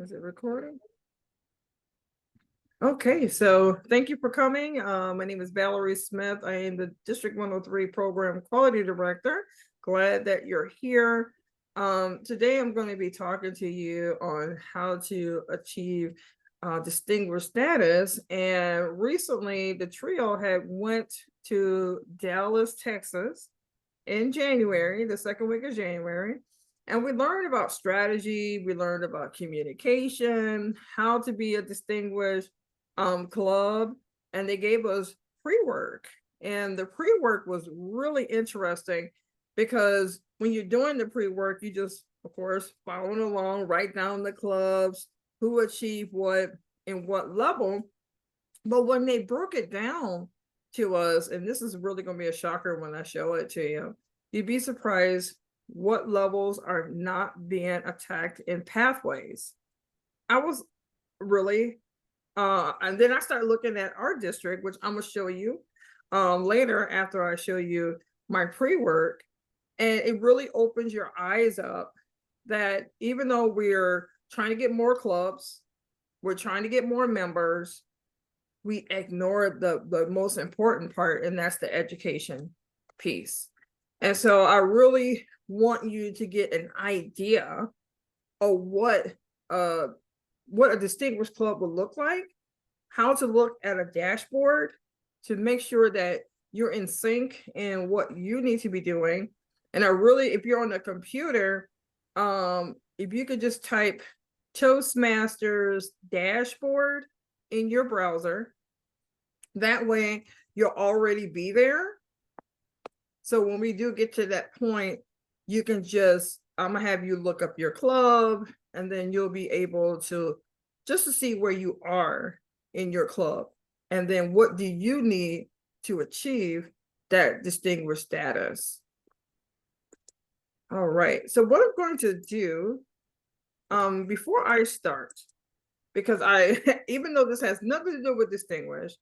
Is it recording? Okay, so thank you for coming. My name is Valerie Smith. I am the District 103 Program Quality Director. Glad that you're here. Today I'm going to be talking to you on how to achieve distinguished status. And recently the trio had went to Dallas, Texas in January, the second week of January. And we learned about strategy, we learned about communication, how to be a distinguished club, and they gave us pre-work. And the pre-work was really interesting because when you're doing the pre-work, you just, of course, following along, write down the clubs, who achieved what, and what level. But when they broke it down to us, and this is really going to be a shocker when I show it to you, you'd be surprised what levels are not being attacked in pathways. I was really, and then I started looking at our district, which I'm gonna show you later after I show you my pre-work, and it really opens your eyes up that even though we're trying to get more clubs, we're trying to get more members, we ignore the most important part, and that's the education piece. And so I really want you to get an idea of what a distinguished club will look like, how to look at a dashboard to make sure that you're in sync in what you need to be doing. And I really, if you're on the computer, if you could just type Toastmasters dashboard in your browser, that way you'll already be there. So when we do get to that point, you can just, I'm gonna have you look up your club, and then you'll be able to just to see where you are in your club. And then what do you need to achieve that distinguished status? All right, so what I'm going to do, before I start, because even though this has nothing to do with distinguished,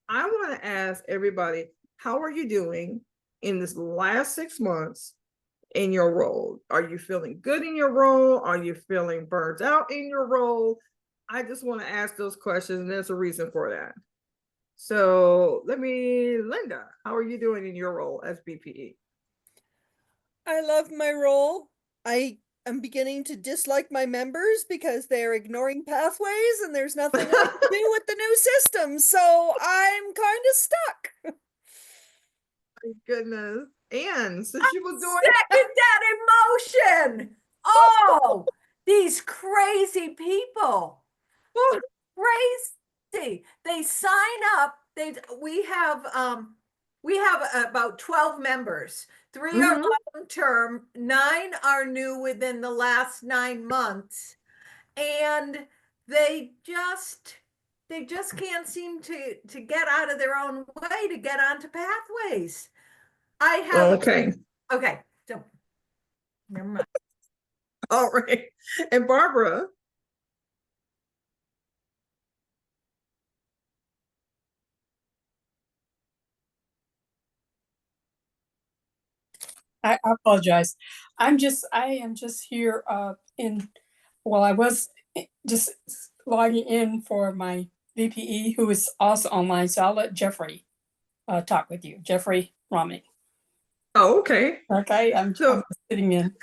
I want to ask everybody, how are you doing in this last 6 months in your role? Are you feeling good in your role? Are you feeling burnt out in your role? I just want to ask those questions, and there's a reason for that. So Linda, how are you doing in your role as BPE? I love my role. I am beginning to dislike my members because they're ignoring pathways and there's nothing I can do with the new system. So I'm kind of stuck. My goodness. And since you were doing Second that emotion. Oh, these crazy people. Crazy. They sign up. We have about 12 members. 3 are long term, 9 are new within the last 9 months. And they just can't seem to get out of their own way to get onto pathways. I have okay. Okay, so never mind. All right. And Barbara. I apologize. I am just here I was just logging in for my VPE who is also online. So I'll let Jeffrey talk with you. Jeffrey Romney. Oh, okay. Okay, I'm sitting in.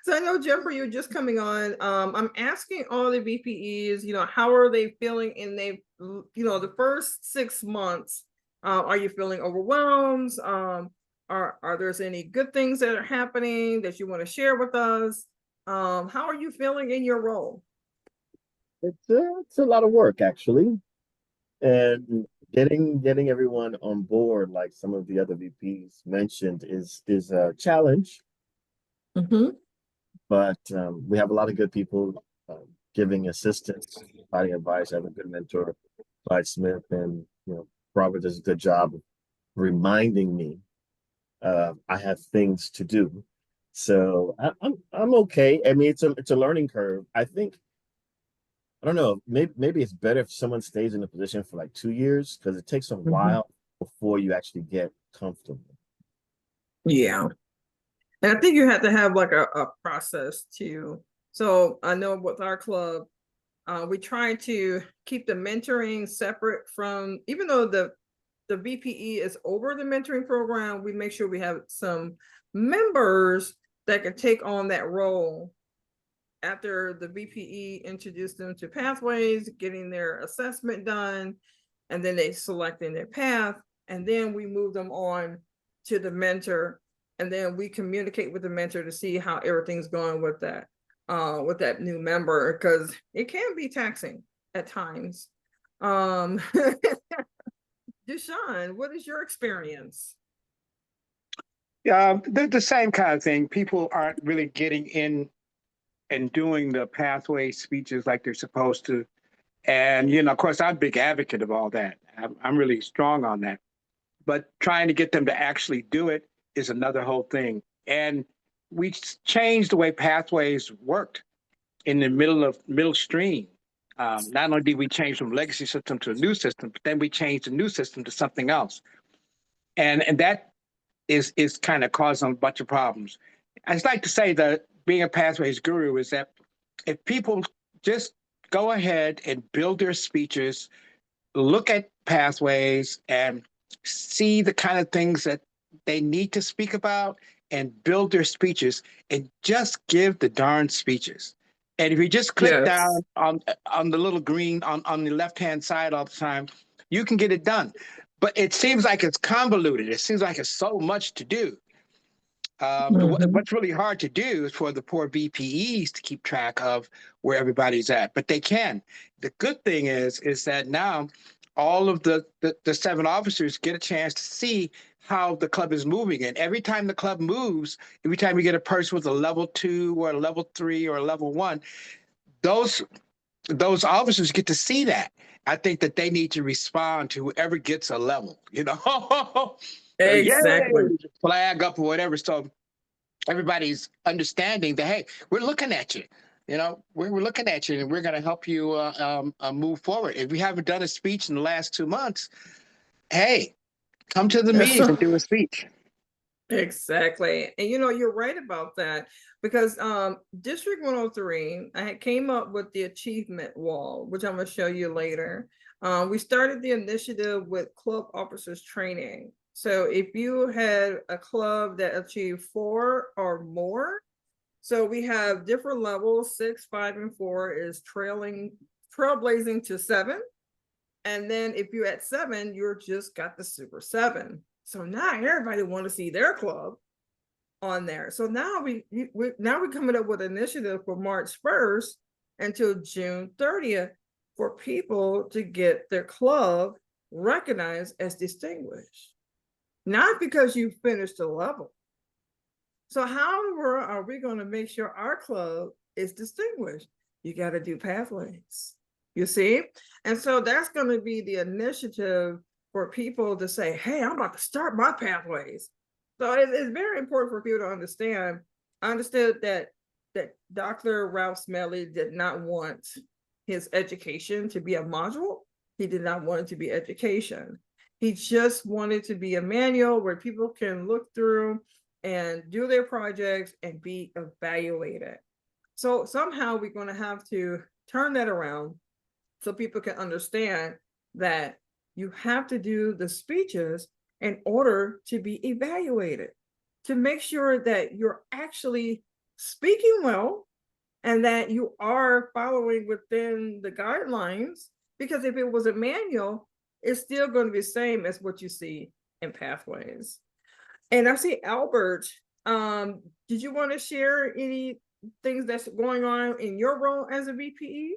So I know, Jeffrey, you're just coming on. I'm asking all the VPEs, how are they feeling in the first 6 months? Are you feeling overwhelmed? Are there any good things that are happening that you want to share with us? How are you feeling in your role? It's a lot of work, actually, and getting everyone on board, like some of the other VPs mentioned, is a challenge. But we have a lot of good people giving assistance, providing advice. I have a good mentor, Clyde Smith, and Robert does a good job of reminding me I have things to do. So I'm okay. I mean, it's a learning curve. I think, I don't know, maybe it's better if someone stays in a position for like 2 years, because it takes a while before you actually get comfortable. Yeah. And I think you have to have like a process to So I know with our club, we try to keep the mentoring separate from, even though the VPE is over the mentoring program, we make sure we have some members that can take on that role after the VPE introduced them to pathways, getting their assessment done, and then they selecting their path, and then we move them on to the mentor, and then we communicate with the mentor to see how everything's going with that new member, because it can be taxing at times. Deshaun, what is your experience? Yeah, the same kind of thing. People aren't really getting in and doing the pathway speeches like they're supposed to. And, of course, I'm a big advocate of all that. I'm really strong on that. But trying to get them to actually do it is another whole thing. And we changed the way pathways worked in the middle stream. Not only did we change from legacy system to a new system, but then we changed the new system to something else. And that is kind of causing a bunch of problems. I'd like to say that being a pathways guru is that if people just go ahead and build their speeches, look at pathways and see the kind of things that they need to speak about and build their speeches and just give the darn speeches. And if you just click down on the little green on the left-hand side all the time, you can get it done. But it seems like it's convoluted. It seems like it's so much to do. What's really hard to do is for the poor VPEs to keep track of where everybody's at, but they can. The good thing is that now all of the 7 officers get a chance to see how the club is moving. And every time the club moves, every time you get a person with a level 2 or a level 3 or a level 1, those officers get to see that. I think that they need to respond to whoever gets a level, Exactly. Yay, flag up or whatever. So everybody's understanding that, hey, we're looking at you. We're looking at you, and we're going to help you move forward. If we haven't done a speech in the last 2 months, hey, come to the meetings and do a speech. Exactly. And you're right about that, because District 103, I came up with the achievement wall, which I'm going to show you later. We started the initiative with club officers training. So if you had a club that achieved 4 or more, so we have different levels, 6, 5, and 4 is trailblazing to 7. And then if you're at 7, you're just got the super 7. So now everybody want to see their club on there. So now we're coming up with an initiative for March 1st until June 30th for people to get their club recognized as distinguished. Not because you finished a level. So how in the world are we going to make sure our club is distinguished? You got to do pathways, you see? And so that's going to be the initiative for people to say, hey, I'm about to start my pathways. So it's very important for people to understand. I understood that Dr. Ralph Smedley did not want his education to be a module. He did not want it to be education. He just wanted to be a manual where people can look through and do their projects and be evaluated. So somehow we're going to have to turn that around so people can understand that you have to do the speeches in order to be evaluated, to make sure that you're actually speaking well and that you are following within the guidelines. Because if it was a manual, it's still going to be the same as what you see in pathways. And I see Albert, did you want to share any things that's going on in your role as a VPE?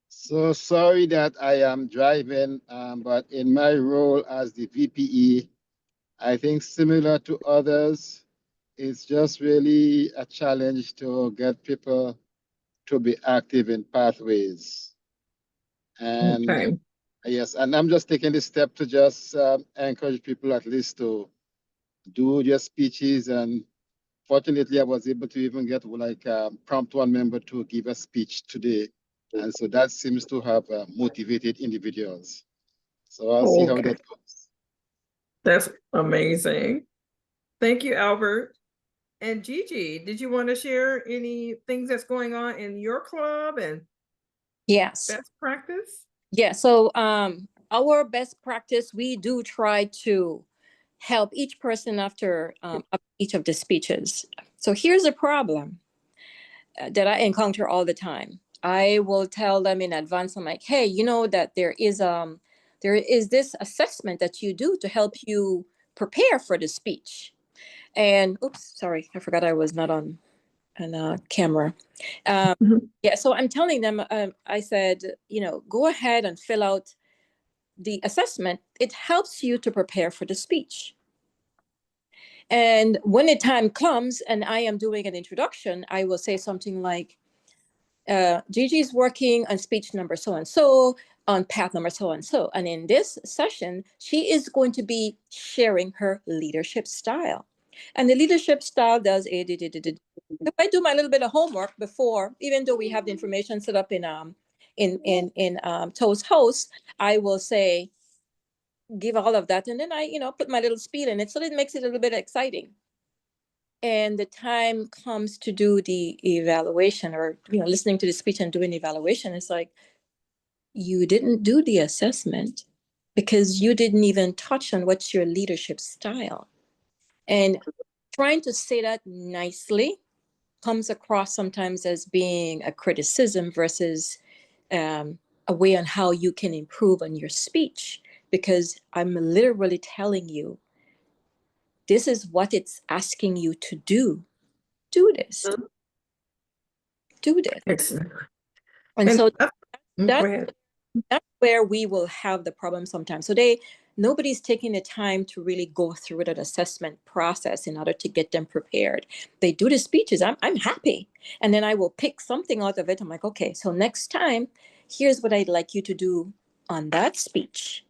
So sorry that I am driving, but in my role as the VPE, I think similar to others, it's just really a challenge to get people to be active in pathways. And Okay. yes, and I'm just taking this step to just encourage people at least to do their speeches. And fortunately, I was able to even get prompt one member to give a speech today. And so that seems to have motivated individuals. So I'll see how that goes. That's amazing. Thank you, Albert. And Gigi, did you want to share any things that's going on in your club and Yes. best practice? Yeah. So our best practice, we do try to help each person after each of the speeches. So here's a problem that I encounter all the time. I will tell them in advance, I'm like, hey, you know that there is this assessment that you do to help you prepare for the speech. And oops, sorry, I forgot I was not on camera. Yeah, so I'm telling them, I said, go ahead and fill out the assessment. It helps you to prepare for the speech. And when the time comes and I am doing an introduction, I will say something like, Gigi's working on speech number so-and-so, on path number so-and-so. And in this session, she is going to be sharing her leadership style. And the leadership style does if I do my little bit of homework before, even though we have the information set up in Toast Host, I will say, give all of that. And then I, put my little spiel in it. So it makes it a little bit exciting. And the time comes to do the evaluation or, listening to the speech and doing the evaluation. It's like, you didn't do the assessment because you didn't even touch on what's your leadership style. And trying to say that nicely comes across sometimes as being a criticism versus a way on how you can improve on your speech, because I'm literally telling you, this is what it's asking you to do. Do this. Do this. Excellent. And so Go ahead. that's where we will have the problem sometimes. So nobody's taking the time to really go through that assessment process in order to get them prepared. They do the speeches. I'm happy. And then I will pick something out of it. I'm like, okay, so next time, here's what I'd like you to do on that speech.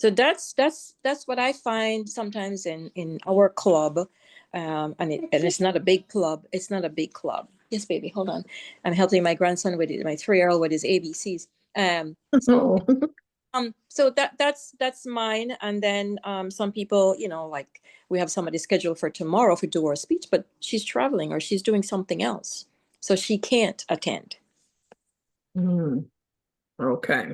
So that's what I find sometimes in our club. And it's not a big club. It's not a big club. Yes, baby, hold on. I'm helping my grandson with my 3-year-old with his ABCs. So that's mine. And then some people, like we have somebody scheduled for tomorrow to do our speech, but she's traveling or she's doing something else, so she can't attend. Okay.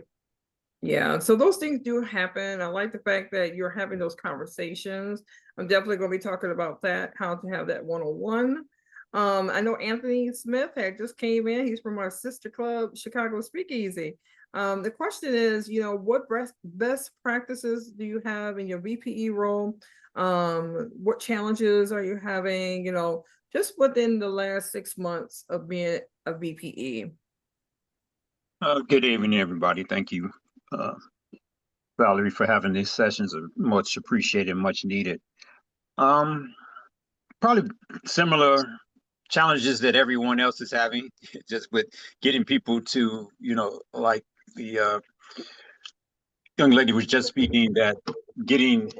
Yeah, so those things do happen. I like the fact that you're having those conversations. I'm definitely going to be talking about that, how to have that one-on-one. I know Anthony Smith had just came in. He's from our sister club, Chicago Speakeasy. The question is, what best practices do you have in your VPE role? What challenges are you having, just within the last 6 months of being a VPE? Good evening, everybody. Thank you, Valerie, for having these sessions. Are much appreciated, much needed. Probably similar challenges that everyone else is having, just with getting people to, like the young lady was just speaking, that getting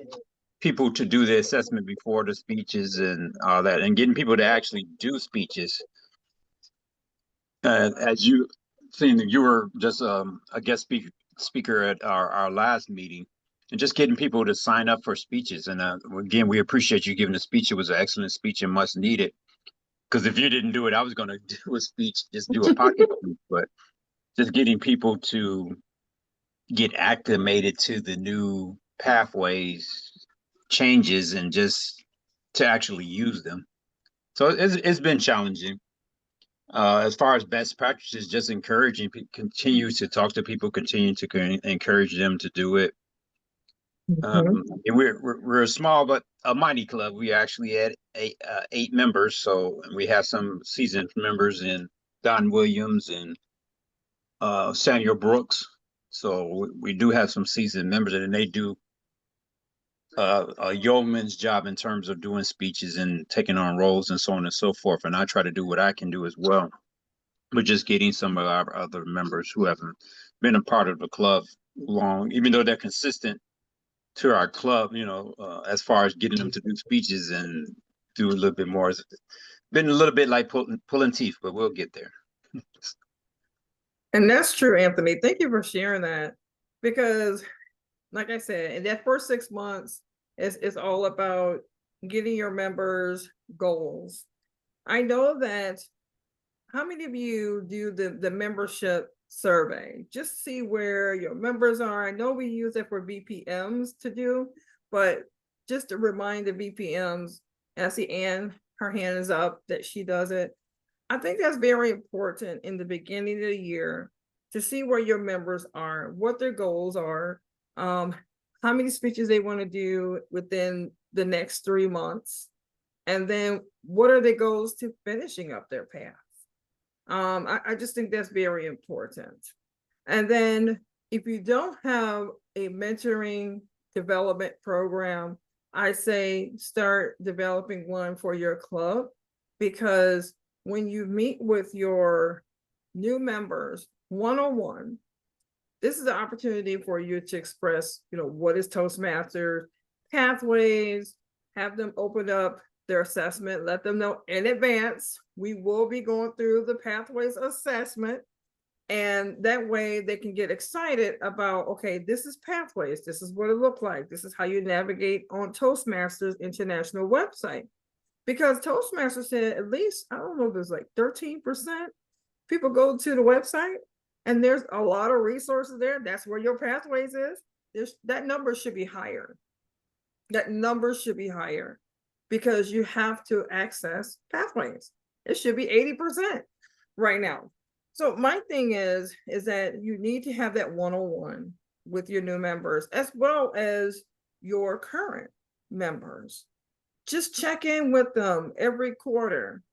people to do the assessment before the speeches and all that, and getting people to actually do speeches. As you seen, you were just a guest speaker at our last meeting, and just getting people to sign up for speeches. And again, we appreciate you giving the speech. It was an excellent speech and much needed. Because if you didn't do it, I was going to do a speech, just do a pocket speech. But just getting people to get acclimated to the new pathways, changes, and just to actually use them. So it's been challenging. As far as best practices, just encouraging, continue to talk to people, continue to encourage them to do it. We're a small but a mighty club. We actually had 8 members, so we have some seasoned members in Don Williams and Samuel Brooks. So we do have some seasoned members, and they do a yeoman's job in terms of doing speeches and taking on roles and so on and so forth. And I try to do what I can do as well. But just getting some of our other members who haven't been a part of the club long, even though they're consistent to our club, as far as getting them to do speeches and do a little bit more. It's been a little bit like pulling teeth, but we'll get there. And that's true, Anthony. Thank you for sharing that. Because, like I said, in that first 6 months, it's all about getting your members goals. I know that, how many of you do the membership survey? Just see where your members are. I know we use it for VPMs to do, but just to remind the VPMs, and I see Ann, her hand is up, that she does it. I think that's very important in the beginning of the year to see where your members are, what their goals are, how many speeches they want to do within the next 3 months, and then what are their goals to finishing up their path. I just think that's very important. And then if you don't have a mentoring development program, I say start developing one for your club, because when you meet with your new members one-on-one, this is the opportunity for you to express, what is Toastmasters, pathways, have them open up their assessment, let them know in advance, we will be going through the pathways assessment. And that way they can get excited about, okay, this is pathways, this is what it looks like, this is how you navigate on Toastmasters International website. Because Toastmasters said at least, I don't know if there's like 13% people go to the website, and there's a lot of resources there. That's where your pathways is. That number should be higher. That number should be higher, because you have to access pathways. It should be 80% right now. So my thing is that you need to have that one-on-one with your new members as well as your current members. Just check in with them every quarter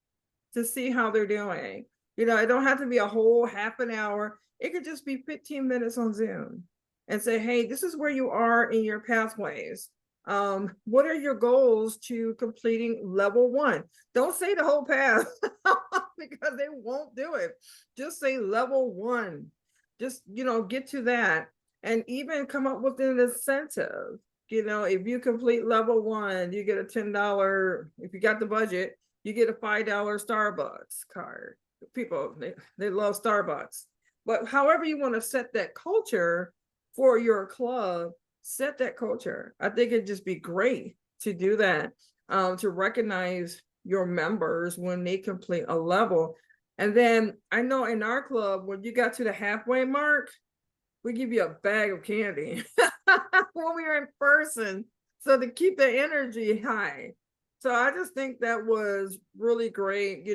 to see how they're doing. It don't have to be a whole half an hour. It could just be 15 minutes on Zoom and say, hey, this is where you are in your pathways. What are your goals to completing level 1? Don't say the whole path because they won't do it. Just say level 1. Just, get to that, and even come up with an incentive. If you complete level 1, you get a $10, if you got the budget, you get a $5 Starbucks card. People, they love Starbucks. But however you want to set that culture for your club, set that culture. I think it'd just be great to do that, to recognize your members when they complete a level. And then I know in our club, when you got to the halfway mark, we give you a bag of candy when we were in person, so to keep the energy high. So I just think that was really great,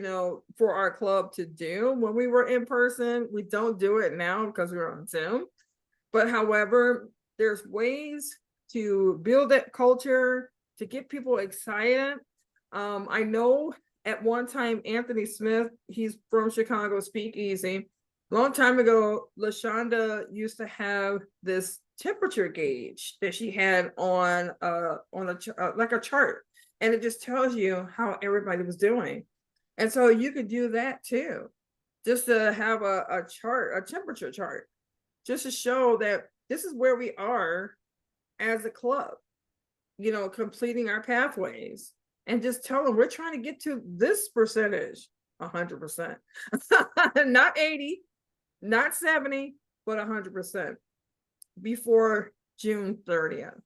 for our club to do when we were in person. We don't do it now because we're on Zoom. But however, there's ways to build that culture, to get people excited. I know at one time, Anthony Smith, he's from Chicago Speakeasy. Long time ago, LaShonda used to have this temperature gauge that she had on like a chart, and it just tells you how everybody was doing. And so you could do that too, just to have a chart, a temperature chart, just to show that this is where we are as a club, completing our pathways, and just tell them we're trying to get to this percentage, 100%, not 80, not 70, but 100% before June 30th.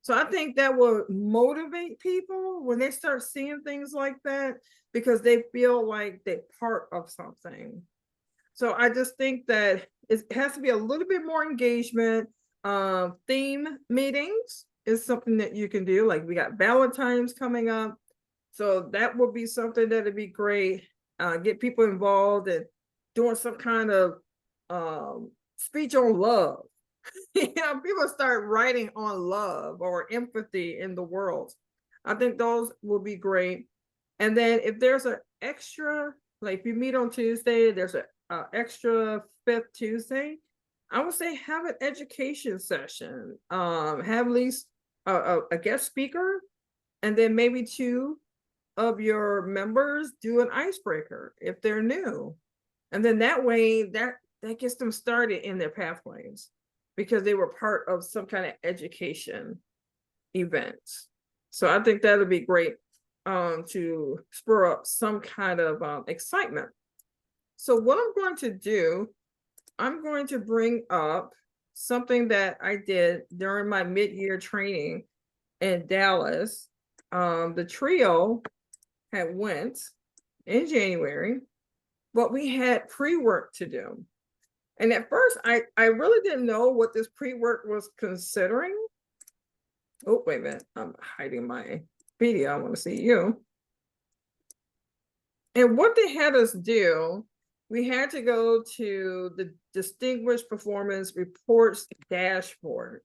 So I think that will motivate people when they start seeing things like that, because they feel like they're part of something. So I just think that it has to be a little bit more engagement. Theme meetings is something that you can do. Like we got Valentine's coming up. So that would be something that'd be great. Get people involved and doing some kind of speech on love. People start writing on love or empathy in the world. I think those will be great. And then if there's an extra, like if you meet on Tuesday, there's an extra 5th Tuesday, I would say have an education session. Have at least a guest speaker, and then maybe 2 of your members do an icebreaker if they're new. And then that way that gets them started in their pathways, because they were part of some kind of education event. So I think that'll be great to spur up some kind of excitement. So what I'm going to do, I'm going to bring up something that I did during my mid-year training in Dallas. the trio had went in January, but we had pre-work to do. And at first, I really didn't know what this pre-work was considering. Oh, wait a minute. I'm hiding my video. I want to see you. And what they had us do, we had to go to the Distinguished Performance Reports dashboard.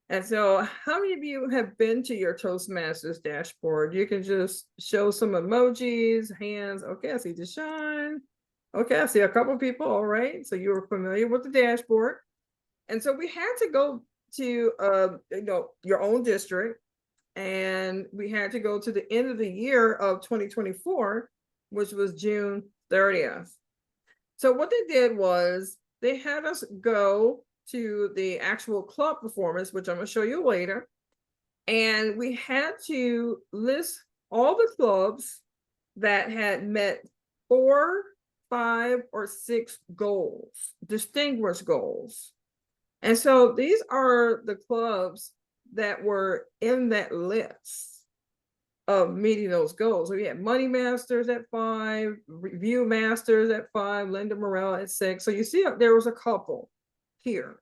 And so how many of you have been to your Toastmasters dashboard? You can just show some emojis, hands. Okay, I see Deshaun. Okay, I see a couple people. All right, so you were familiar with the dashboard. And so we had to go to your own district, and we had to go to the end of the year of 2024, which was June 30th. So what they did was they had us go to the actual club performance, which I'm going to show you later. And we had to list all the clubs that had met 4, 5, or 6 goals, distinguished goals. And so these are the clubs that were in that list of meeting those goals. So we had Money Masters at 5, Review Masters at 5, Linda Morel at 6. So you see there was a couple here.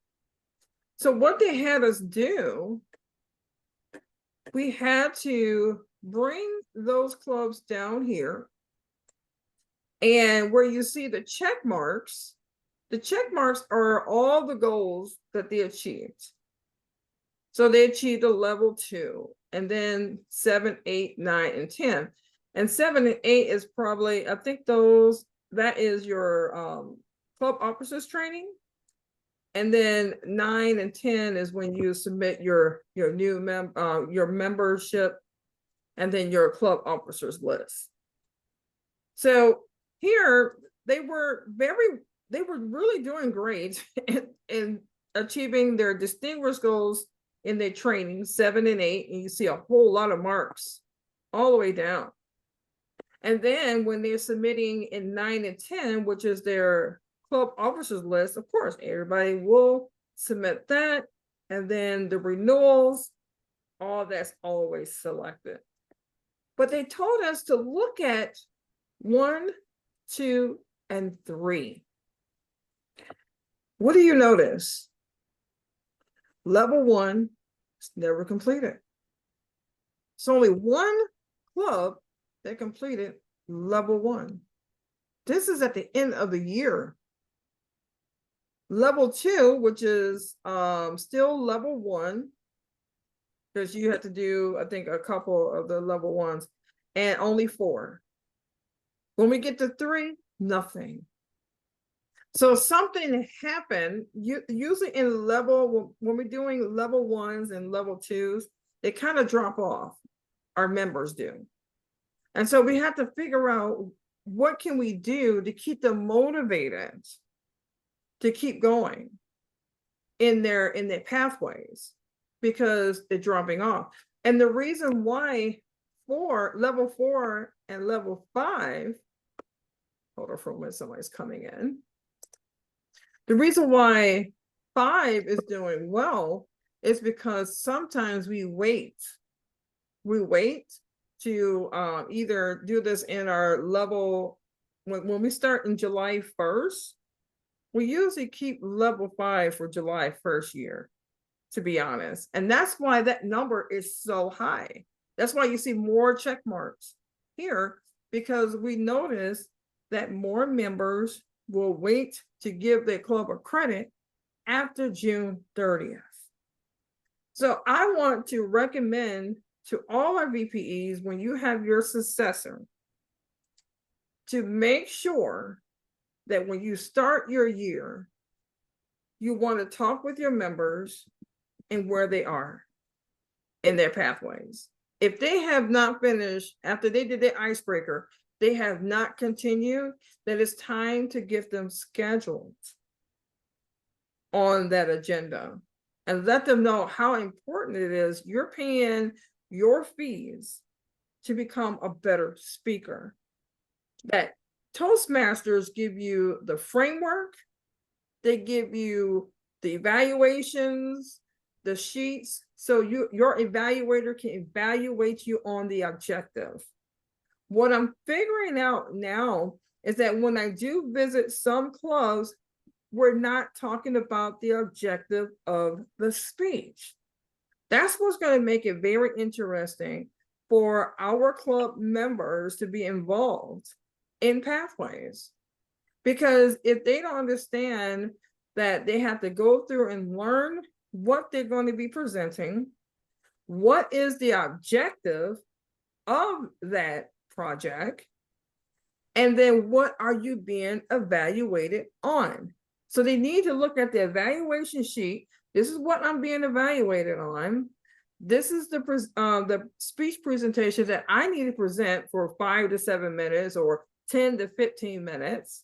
So what they had us do, we had to bring those clubs down here. And where you see the check marks are all the goals that they achieved. So they achieved a level 2, and then 7, 8, 9, and 10. And 7 and 8 is probably, I think that is your club officers training. And then 9 and 10 is when you submit your new your membership, and then your club officers list. So here they were really doing great in achieving their distinguished goals in their training, 7 and 8, and you see a whole lot of marks all the way down. And then when they're submitting in 9 and 10, which is their club officers list, of course, everybody will submit that. And then the renewals, all that's always selected. But they told us to look at 1, 2, and 3. What do you notice? Level 1 is never completed. It's only one club that completed level 1. This is at the end of the year. Level 2, which is still level 1, because you have to do, I think, a couple of the level 1s, and only 4. When we get to 3, nothing. So something happened. Usually in level, when we're doing level 1s and level 2s, they kind of drop off. Our members do. And so we have to figure out what can we do to keep them motivated to keep going in their pathways, because they're dropping off. And the reason why level 4 and level 5, hold on for a minute, somebody's coming in. The reason why 5 is doing well is because sometimes we wait to either do this in our level, when we start in July 1st, we usually keep level 5 for July 1st year, to be honest. And that's why that number is so high. That's why you see more check marks here, because we notice that more members will wait to give their club a credit after June 30th. So I want to recommend to all our VPEs, when you have your successor, to make sure that when you start your year, you want to talk with your members and where they are in their pathways. If they have not finished, after they did their icebreaker, they have not continued, then it's time to get them scheduled on that agenda and let them know how important it is. You're paying your fees to become a better speaker. That Toastmasters give you the framework, they give you the evaluations, the sheets so your evaluator can evaluate you on the objective. What I'm figuring out now is that when I do visit some clubs, we're not talking about the objective of the speech. That's what's going to make it very interesting for our club members to be involved in Pathways. Because if they don't understand that they have to go through and learn what they're going to be presenting, what is the objective of that project, and then what are you being evaluated on? So they need to look at the evaluation sheet. This is what I'm being evaluated on. This is the speech presentation that I need to present for 5 to 7 minutes or 10 to 15 minutes.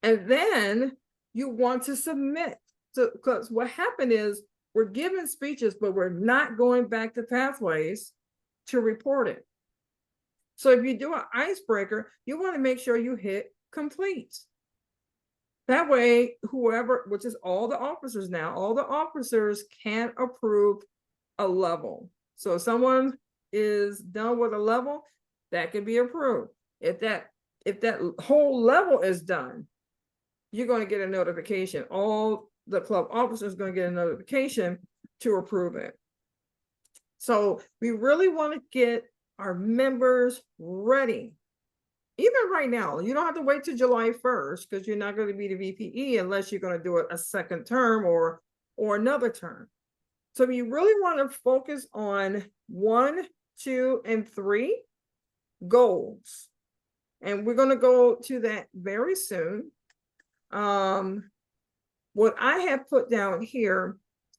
And then you want to submit. So, because what happened is we're giving speeches, but we're not going back to Pathways to report it. So if you do an icebreaker, you want to make sure you hit complete. That way, whoever, which is all the officers now, all the officers can approve a level. So if someone is done with a level, that can be approved. If that whole level is done, you're going to get a notification. All the club officers are going to get a notification to approve it. So we really want to get our members ready. Even right now, you don't have to wait till July 1st because you're not going to be the VPE unless you're going to do it a second term or another term. So you really want to focus on 1, 2, and 3 goals. And we're going to go to that very soon. What I have put down here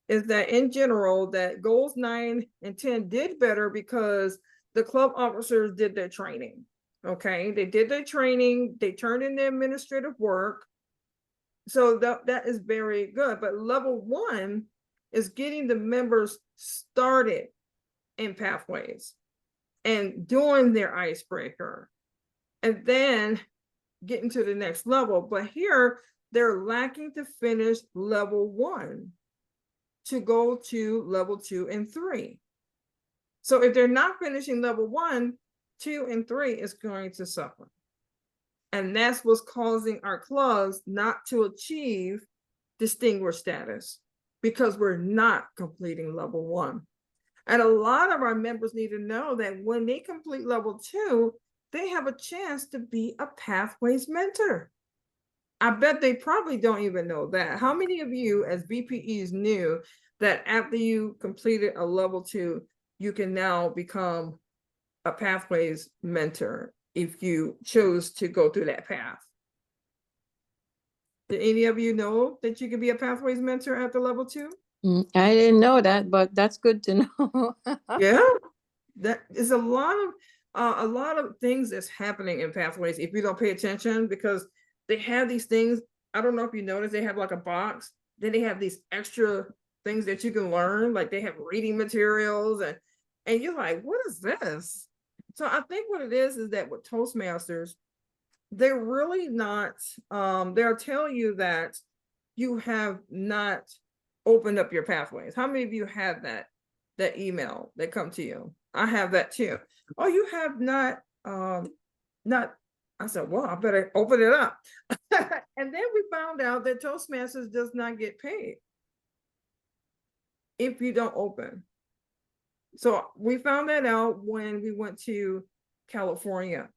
is that in general, that goals 9 and 10 did better because the club officers did their training. Okay, they did their training, they turned in their administrative work. So that is very good. But level 1 is getting the members started in Pathways and doing their icebreaker and then getting to the next level. But here they're lacking to finish level 1 to go to level 2 and 3. So if they're not finishing level 1, 2, and 3 is going to suffer. And that's what's causing our clubs not to achieve distinguished status because we're not completing level 1. And a lot of our members need to know that when they complete level 2, they have a chance to be a Pathways mentor. I bet they probably don't even know that. How many of you as VPEs knew that after you completed a level 2, you can now become a Pathways mentor if you chose to go through that path? Did any of you know that you could be a Pathways mentor after level 2? I didn't know that, but that's good to know. Yeah, that is a lot of things that's happening in Pathways if you don't pay attention, because they have these things. I don't know if you noticed, they have like a box, then they have these extra things that you can learn, like they have reading materials, and you're like, what is this? So I think what it is that with Toastmasters, they're really not, they'll tell you that you have not opened up your Pathways. How many of you have that email that come to you? I have that too. Oh, you have not, I said, well, I better open it up. And then we found out that Toastmasters does not get paid if you don't open. So we found that out when we went to California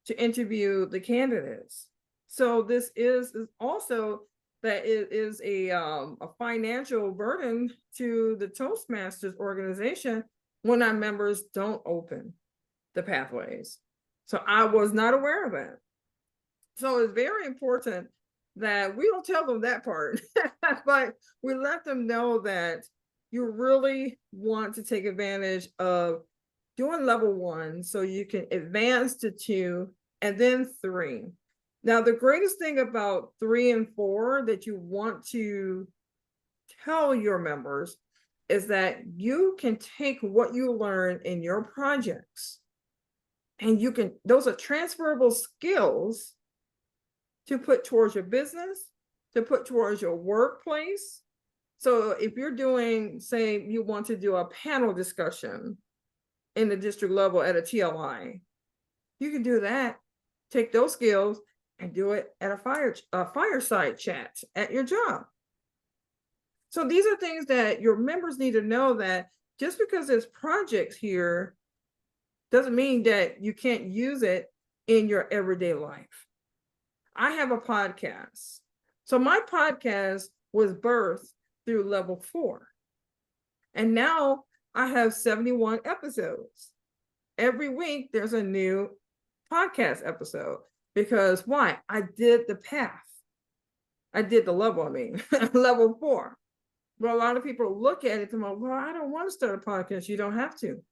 to interview the candidates. So this is also that it is a financial burden to the Toastmasters organization when our members don't open the Pathways. So I was not aware of that. So it's very important that we don't tell them that part, but we let them know that you really want to take advantage of doing level 1 so you can advance to 2 and then 3. Now, the greatest thing about 3 and 4 that you want to tell your members is that you can take what you learn in your projects and you can, those are transferable skills to put towards your business, to put towards your workplace, So if you're doing, say you want to do a panel discussion in the district level at a TLI, you can do that, take those skills and do it at a fireside chat at your job. So these are things that your members need to know, that just because there's projects here doesn't mean that you can't use it in your everyday life. I have a podcast. So my podcast was birthed through level 4. And now I have 71 episodes. Every week there's a new podcast episode. Because why? I did the path. I did the level, level 4. Well, a lot of people look at it and go, well, I don't want to start a podcast. You don't have to.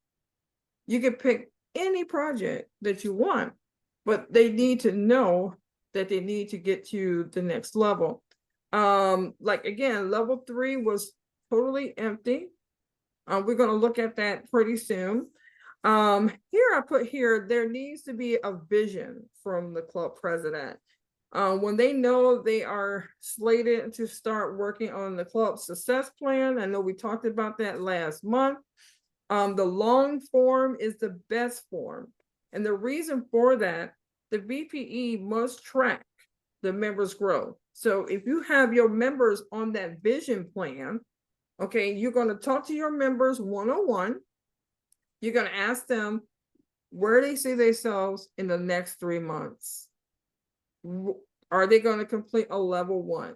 You can pick any project that you want, but they need to know that they need to get to the next level. Like again, level 3 was totally empty. We're going to look at that pretty soon. Here I put here, there needs to be a vision from the club president. When they know they are slated to start working on the club success plan, I know we talked about that last month. The long form is the best form. And the reason for that, the VPE must track the members' growth. So if you have your members on that vision plan, okay, you're going to talk to your members one-on-one. You're going to ask them where they see themselves in the next 3 months. Are they going to complete a level 1?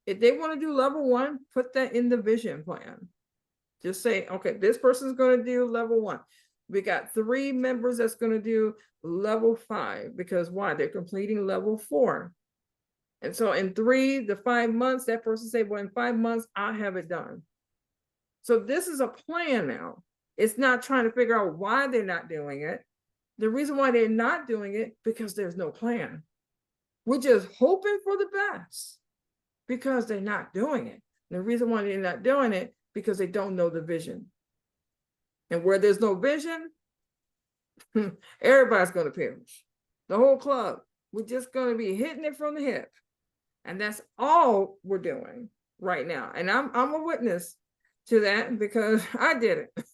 If they want to do level 1, put that in the vision plan. Just say, okay, this person's going to do level 1. We got 3 members that's going to do level 5, because why? They're completing level 4. And so in 3 to 5 months, that person say, well, in 5 months, I'll have it done. So this is a plan now. It's not trying to figure out why they're not doing it. The reason why they're not doing it, because there's no plan. We're just hoping for the best because they're not doing it. The reason why they're not doing it, because they don't know the vision. And where there's no vision, everybody's going to perish. The whole club, we're just going to be hitting it from the hip. And that's all we're doing right now. And I'm a witness to that, because I did it.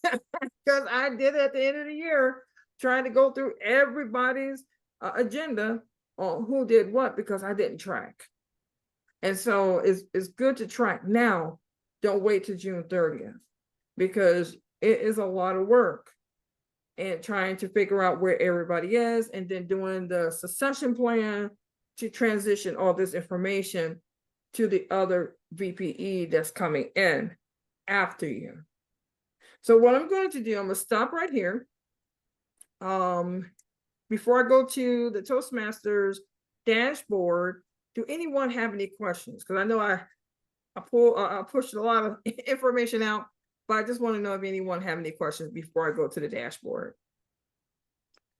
Because I did it at the end of the year, trying to go through everybody's agenda on who did what, because I didn't track. And so it's good to track now. Don't wait till June 30th, because it is a lot of work and trying to figure out where everybody is, and then doing the succession plan to transition all this information to the other VPE that's coming in after you. So what I'm going to do, I'm going to stop right here. Before I go to the Toastmasters dashboard, do anyone have any questions? Because I know I pushed a lot of information out, but I just want to know if anyone have any questions before I go to the dashboard.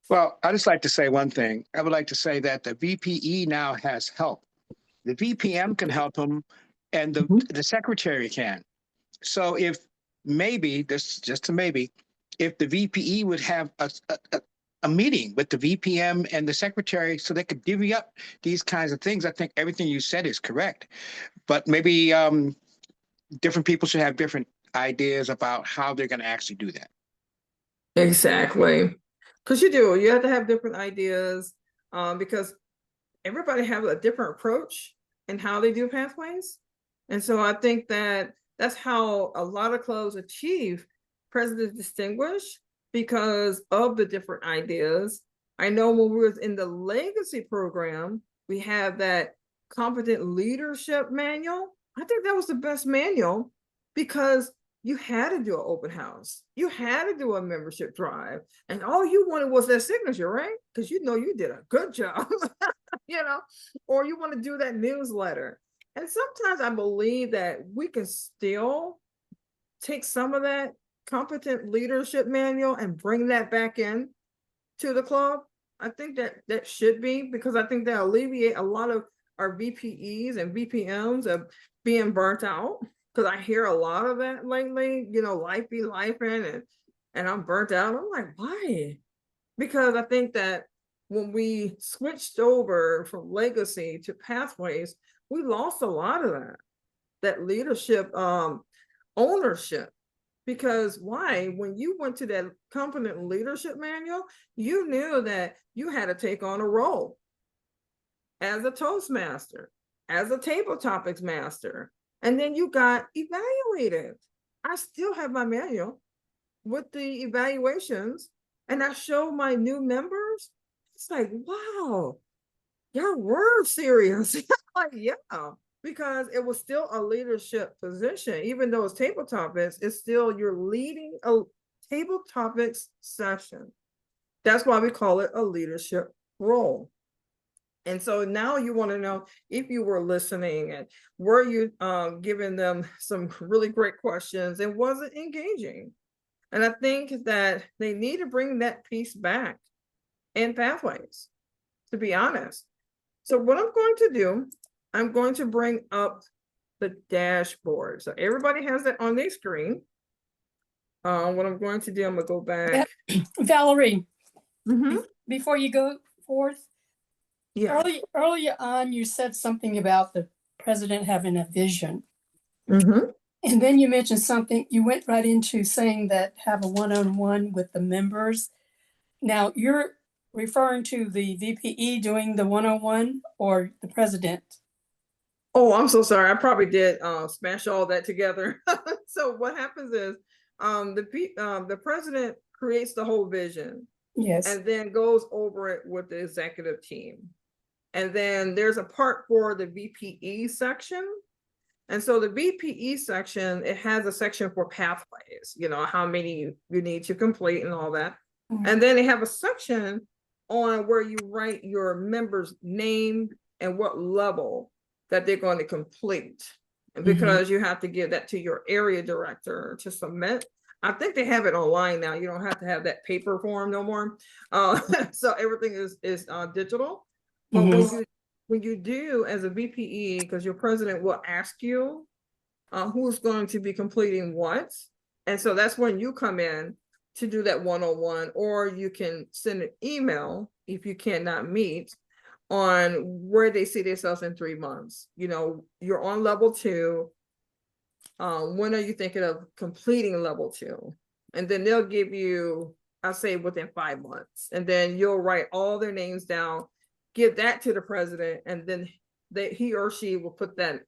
Well, I just like to say one thing. I would like to say that the VPE now has help. The VPM can help them, and the secretary can. So if maybe, this just a maybe, if the VPE would have a meeting with the VPM and the secretary so they could divvy up these kinds of things, I think everything you said is correct. But maybe different people should have different ideas about how they're going to actually do that. Exactly. Because you have to have different ideas, because everybody has a different approach in how they do pathways. And so I think that that's how a lot of clubs achieve President Distinguished, because of the different ideas. I know when we was in the legacy program, we have that competent leadership manual. I think that was the best manual, because you had to do an open house. You had to do a membership drive. And all you wanted was that signature, right? Because you know you did a good job, or you want to do that newsletter. And sometimes I believe that we can still take some of that competent leadership manual and bring that back in to the club. I think that should be, because I think that alleviate a lot of our VPEs and VPMs of being burnt out. Because I hear a lot of that lately, life be lifing, and I'm burnt out. I'm like, why? Because I think that when we switched over from legacy to pathways, we lost a lot of that leadership ownership. Because why? When you went to that confident leadership manual, you knew that you had to take on a role as a Toastmaster, as a table topics master, and then you got evaluated. I still have my manual with the evaluations, and I show my new members. It's like, wow, y'all were serious. Like, yeah, because it was still a leadership position, even though it's table topics, it's still you're leading a table topics session. That's why we call it a leadership role. And so now you want to know if you were listening and were you giving them some really great questions and was it engaging? And I think that they need to bring that piece back in Pathways, to be honest. So what I'm going to do, I'm going to bring up the dashboard. So everybody has that on their screen. What I'm going to do, I'm gonna go back. Valerie, Mhm. before you go forth, Yeah. earlier on, you said something about the president having a vision. Mhm. And then you mentioned something, you went right into saying that have a one-on-one with the members. Now, you're referring to the VPE doing the one-on-one or the president? Oh, I'm so sorry. I probably did smash all that together. So what happens is the president creates the whole vision Yes. and then goes over it with the executive team. And then there's a part for the VPE section. And so the VPE section, it has a section for pathways, you know, how many you need to complete and all that. And then they have a section on where you write your member's name and what level that they're going to complete. And because you have to give that to your area director to submit. I think they have it online now. You don't have to have that paper form no more. So everything is digital. But when you do as a VPE, because your president will ask you who's going to be completing what. And so that's when you come in to do that one-on-one, or you can send an email if you cannot meet on where they see themselves in 3 months. You know, you're on level 2. When are you thinking of completing level 2? And then they'll give you, I'll say within 5 months, and then you'll write all their names down, give that to the president, and then he or she will put that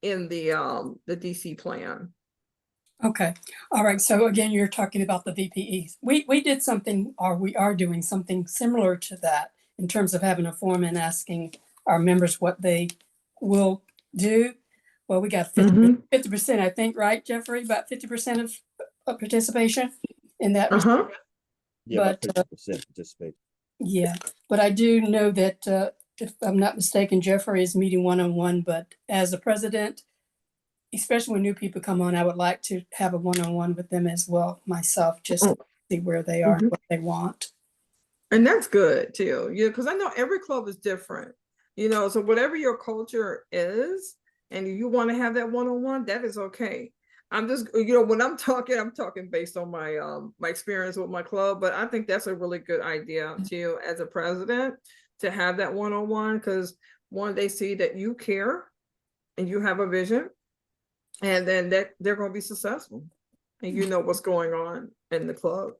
in the DC plan. Okay. All right. So again, you're talking about the VPEs. We did something, or we are doing something similar to that in terms of having a form and asking our members what they will do. Well, we got 50%, I think, right, Jeffrey? About 50% of participation in that. Yeah, but about 50% participate. Yeah, but I do know that if I'm not mistaken, Jeffrey is meeting one-on-one, but as a president, especially when new people come on, I would like to have a one-on-one with them as well, myself, just to see where they are and what they want. And that's good too. Yeah, because I know every club is different, you know, so whatever your culture is, and you want to have that one-on-one, that is okay. I'm just, you know, when I'm talking based on my my experience with my club, but I think that's a really good idea too, as a president, to have that one-on-one, because one, they see that you care and you have a vision, and then that they're going to be successful, and you know what's going on in the club.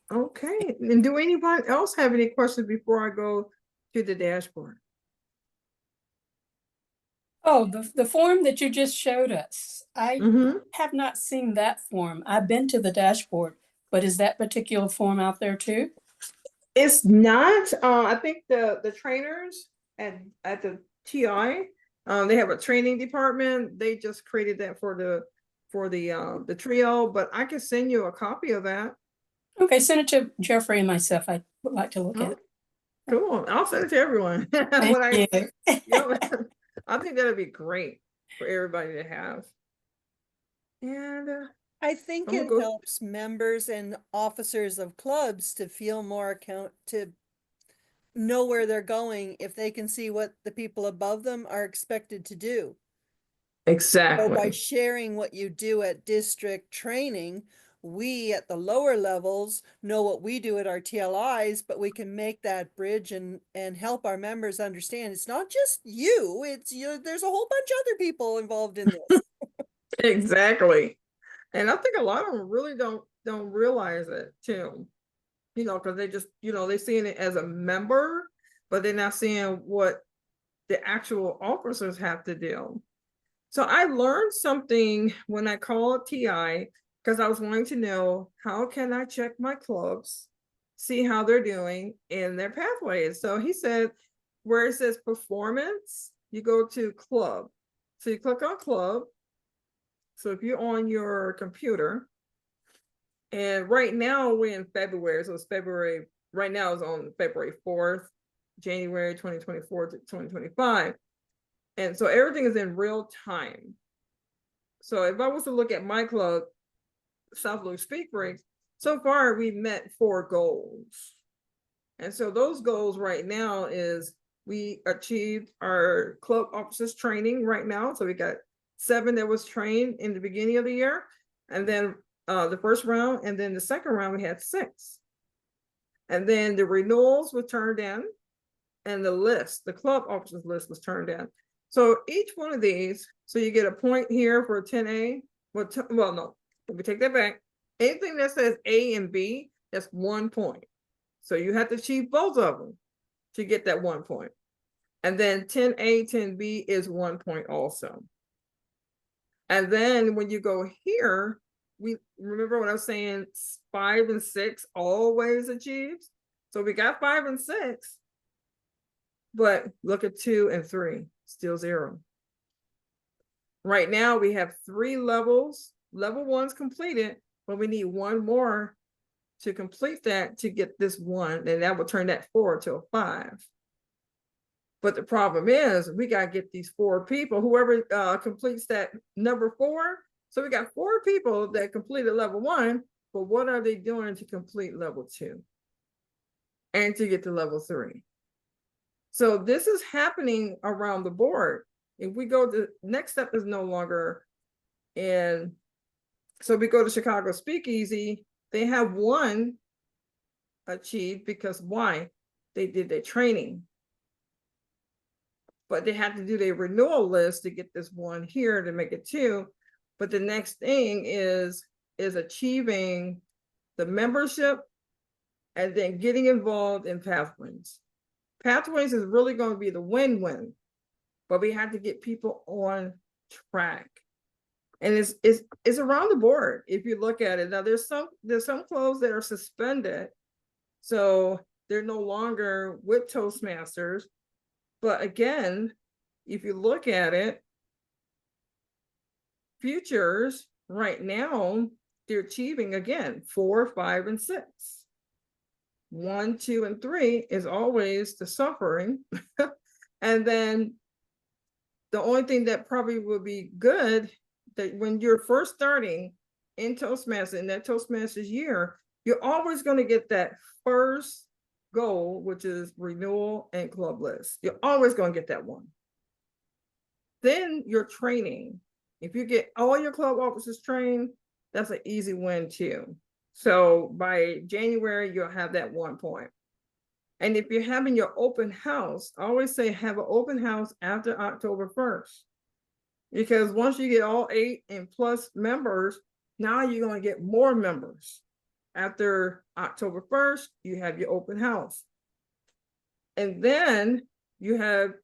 Okay, and do anyone else have any questions before I go to the dashboard? Oh, the form that you just showed us, I have not seen that form. I've been to the dashboard, but is that particular form out there too? It's not. I think the trainers at the TI, they have a training department. They just created that for the trio, but I can send you a copy of that. Okay, send it to Jeffrey and myself. I would like to look at it. Cool. I'll send it to everyone. Thank you. You know, I think that'd be great for everybody to have. And I think it helps members and officers of clubs to feel more to know where they're going if they can see what the people above them are expected to do. Exactly. So by sharing what you do at district training, we at the lower levels know what we do at our TLIs, but we can make that bridge and help our members understand it's not just you, it's you. There's a whole bunch of other people involved in this. Exactly. And I think a lot of them really don't realize it too. You know, because they just, you know, they're seeing it as a member, but they're not seeing what the actual officers have to do. So I learned something when I called TI because I was wanting to know how can I check my clubs, see how they're doing in their pathways. So he said, where it says performance, you go to club. So you click on club. So if you're on your computer, and right now we're in February, so it's February, right now it's on February 4th, January 2024 to 2025. And so everything is in real time. So if I was to look at my club, South Louis Speak Rigs, so far we've met 4 goals. And so those goals right now is we achieved our club officers training right now. So we got 7 that was trained in the beginning of the year. And then the first round, and then the second round, we had 6. And then the renewals were turned in, and the list, the club officers list was turned in. So each one of these, so you get a point here for 10A. Well, no, let me take that back. Anything that says A and B, that's 1 point. So you have to achieve both of them to get that 1 point. And then 10A, 10B is 1 point also. And then when you go here, we remember what I was saying, 5 and 6 always achieves. So we got 5 and 6, but look at 2 and 3, still 0. Right now we have 3 levels. Level 1's completed, but we need 1 more to complete that to get this 1, and that will turn that 4 to a 5. But the problem is we got to get these 4 people, whoever completes that number 4. So we got 4 people that completed level 1, but what are they doing to complete level 2 and to get to level 3? So this is happening around the board. If we go to next step is no longer in, so we go to Chicago Speakeasy, they have 1 achieved because why? They did their training. But they had to do their renewal list to get this 1 here to make it 2. But the next thing is achieving the membership and then getting involved in Pathways. Pathways is really going to be the win-win, but we have to get people on track. And it's around the board. If you look at it now, there's some clubs that are suspended, so they're no longer with Toastmasters. But again, if you look at it, futures right now, they're achieving again 4, 5, and 6. 1, 2, and 3 is always the suffering. And then the only thing that probably will be good, that when you're first starting in Toastmasters, in that Toastmasters year, you're always going to get that first goal, which is renewal and club list. You're always going to get that 1. Then your training. If you get all your club officers trained, that's an easy win too. So by January, you'll have that 1 point. And if you're having your open house, I always say have an open house after October 1st. Because once you get all 8 and plus members, now you're going to get more members. After October 1st, you have your open house. And then you're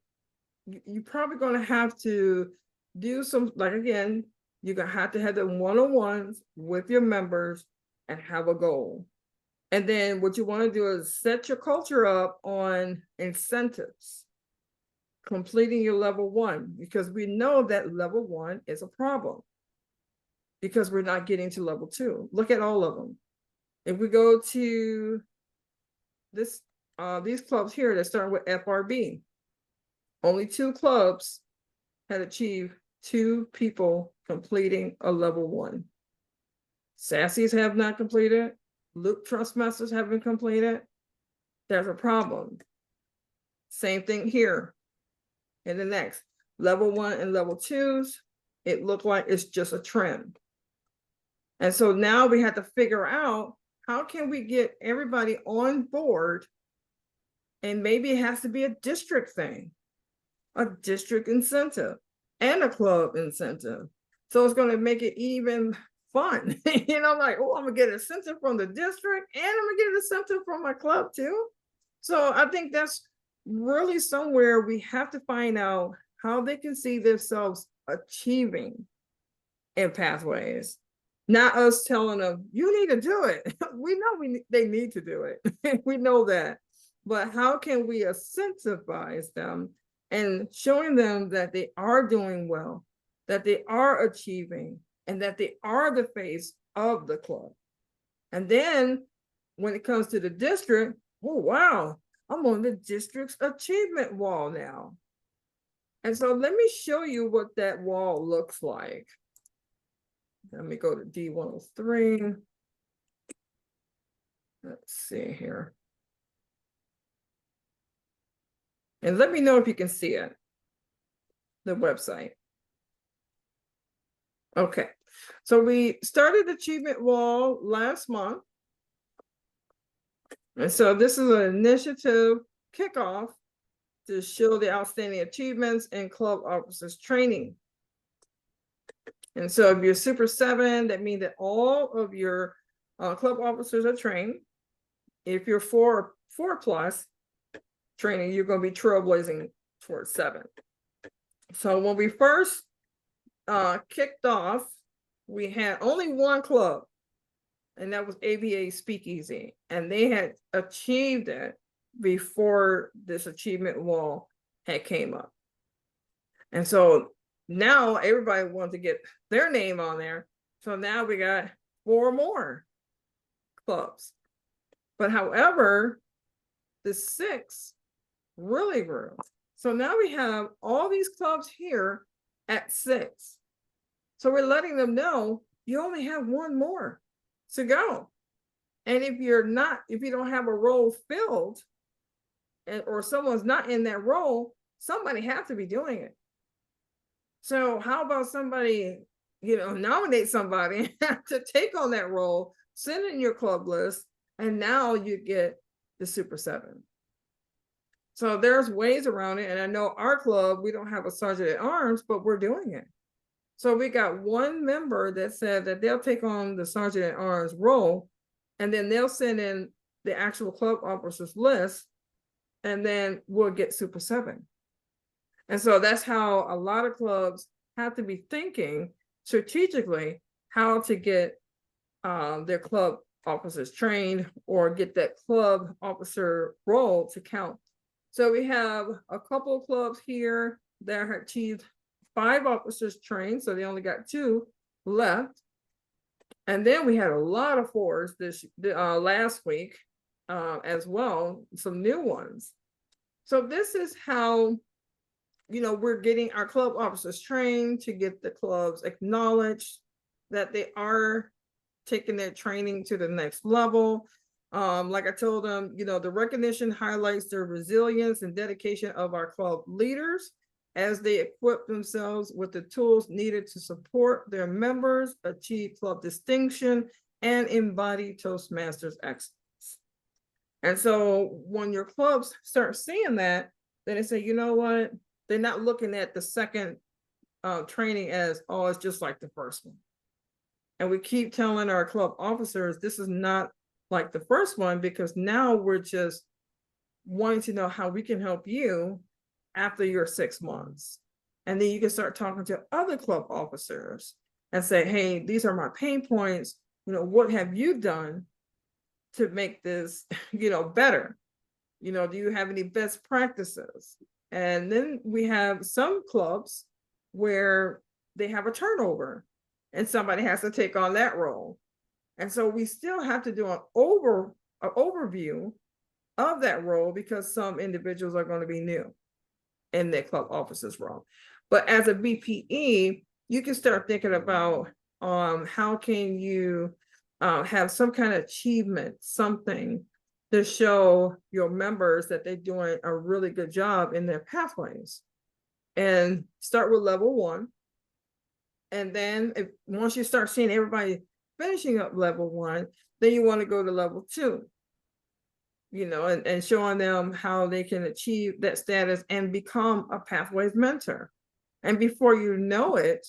probably going to have to do some, like again, you're going to have the one-on-ones with your members and have a goal. And then what you want to do is set your culture up on incentives, completing your level 1, because we know that level 1 is a problem because we're not getting to level 2. Look at all of them. If we go to this, these clubs here that start with FRB, only 2 clubs had achieved 2 people completing a level 1. Sassy's have not completed. Loop Trustmasters haven't completed. There's a problem. Same thing here. And the next level 1 and level 2s, it looked like it's just a trend. And so now we have to figure out how can we get everybody on board, and maybe it has to be a district thing, a district incentive and a club incentive So it's going to make it even fun. Like, oh, I'm gonna get an incentive from the district and I'm gonna get an incentive from my club too. So I think that's really somewhere we have to find out how they can see themselves achieving in pathways. Not us telling them, you need to do it. We know they need to do it. We know that. But how can we incentivize them and showing them that they are doing well, that they are achieving, and that they are the face of the club? And then when it comes to the district, oh, wow, I'm on the district's achievement wall now. And so let me show you what that wall looks like. Let me go to D103. Let's see here. And let me know if you can see it, the website. Okay, so we started Achievement Wall last month. And so this is an initiative kickoff to show the outstanding achievements in club officers training. And so if you're Super 7, that means that all of your club officers are trained. If you're 4 plus training, you're going to be trailblazing towards 7. So when we first kicked off, we had only one club, and that was ABA Speakeasy, and they had achieved it before this achievement wall had came up. And so now everybody wants to get their name on there. So now we got 4 more clubs. But however, the 6 really grew. So now we have all these clubs here at 6. So we're letting them know you only have 1 more to go. And if you don't have a role filled, or someone's not in that role, somebody has to be doing it. So how about somebody, nominate somebody to take on that role, send in your club list, and now you get the Super 7. So there's ways around it. And I know our club, we don't have a sergeant at arms, but we're doing it. So we got 1 member that said that they'll take on the sergeant at arms role, and then they'll send in the actual club officers list, and then we'll get Super 7. And so that's how a lot of clubs have to be thinking strategically how to get their club officers trained or get that club officer role to count. So we have a couple of clubs here that have achieved 5 officers trained, so they only got 2 left. And then we had a lot of 4s last week as well, some new ones. So this is how, we're getting our club officers trained to get the clubs acknowledged that they are taking their training to the next level. Like I told them, the recognition highlights the resilience and dedication of our club leaders as they equip themselves with the tools needed to support their members, achieve club distinction, and embody Toastmasters excellence. And so when your clubs start seeing that, then they say, you know what? They're not looking at the second training as, oh, it's just like the first one. And we keep telling our club officers, this is not like the first one, because now we're just wanting to know how we can help you after your 6 months. And then you can start talking to other club officers and say, hey, these are my pain points. What have you done to make this, better? Do you have any best practices? And then we have some clubs where they have a turnover and somebody has to take on that role. And so we still have to do an overview of that role, because some individuals are going to be new in their club officers role. But as a BPE, you can start thinking about how can you have some kind of achievement, something to show your members that they're doing a really good job in their pathways. And start with level 1. And then once you start seeing everybody finishing up level 1, then you want to go to level 2. And showing them how they can achieve that status and become a pathways mentor. And before you know it,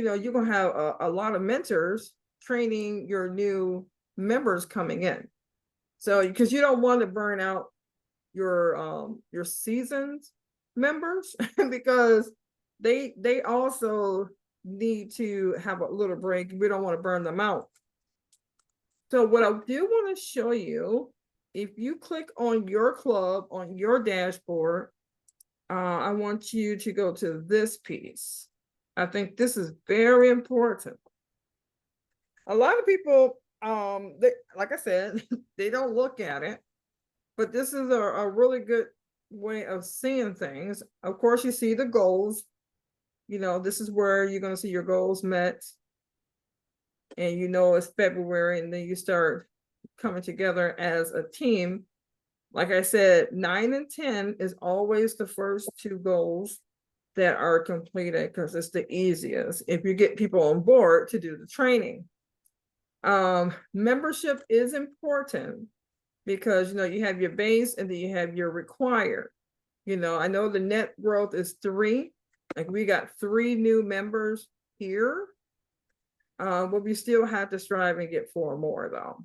you're gonna have a lot of mentors training your new members coming in. So because you don't want to burn out your seasoned members because they also need to have a little break. We don't want to burn them out. So what I do want to show you, if you click on your club on your dashboard, I want you to go to this piece. I think this is very important. A lot of people, like I said, they don't look at it, but this is a really good way of seeing things. Of course, you see the goals. This is where you're going to see your goals met. And it's February, and then you start coming together as a team. Like I said, 9 and 10 is always the first two goals that are completed because it's the easiest if you get people on board to do the training. Membership is important because you have your base and then you have your required. I know the net growth is 3. Like we got 3 new members here. But we still have to strive and get 4 more though,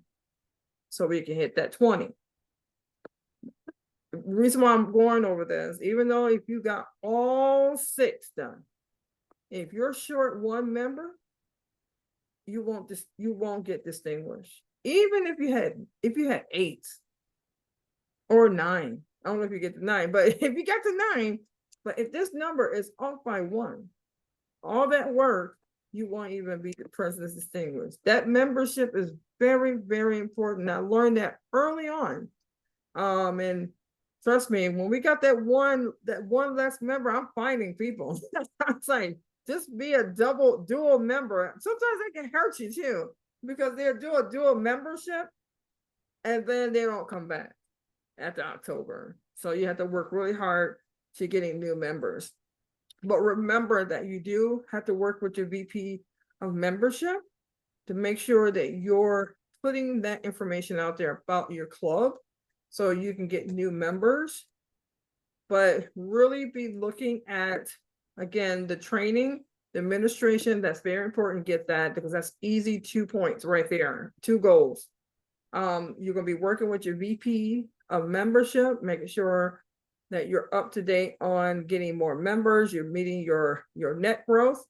so we can hit that 20. The reason why I'm going over this, even though if you got all 6 done, if you're short 1 member, you won't get distinguished. Even if you had 8 or 9, I don't know if you get to 9, but if you got to 9, but if this number is off by 1, all that work, you won't even be the president's distinguished. That membership is very, very important. I learned that early on. And trust me, when we got that one less member, I'm finding people. I'm saying, just be a dual member. Sometimes they can hurt you too, because they'll do a dual membership and then they don't come back after October. So you have to work really hard to getting new members. But remember that you do have to work with your VP of membership to make sure that you're putting that information out there about your club so you can get new members. But really be looking at, again, the training, the administration. That's very important. Get that, because that's easy 2 points right there, 2 goals. You're going to be working with your VP of membership, making sure that you're up to date on getting more members, you're meeting your net growth.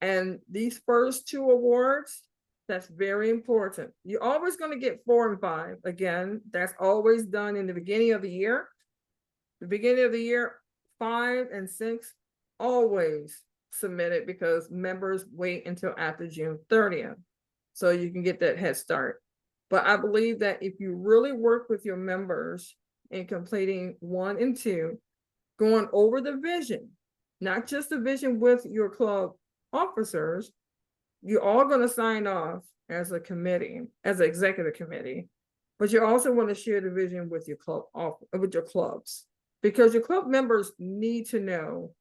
And these first 2 awards, that's very important. You're always going to get 4 and 5. Again, that's always done in the beginning of the year. The beginning of the year, 5 and 6, always submitted because members wait until after June 30th. So you can get that head start. But I believe that if you really work with your members in completing 1 and 2, going over the vision, not just the vision with your club officers, you're all going to sign off as a committee, as an executive committee, but you also want to share the vision with your club, with your clubs, because your club members need to know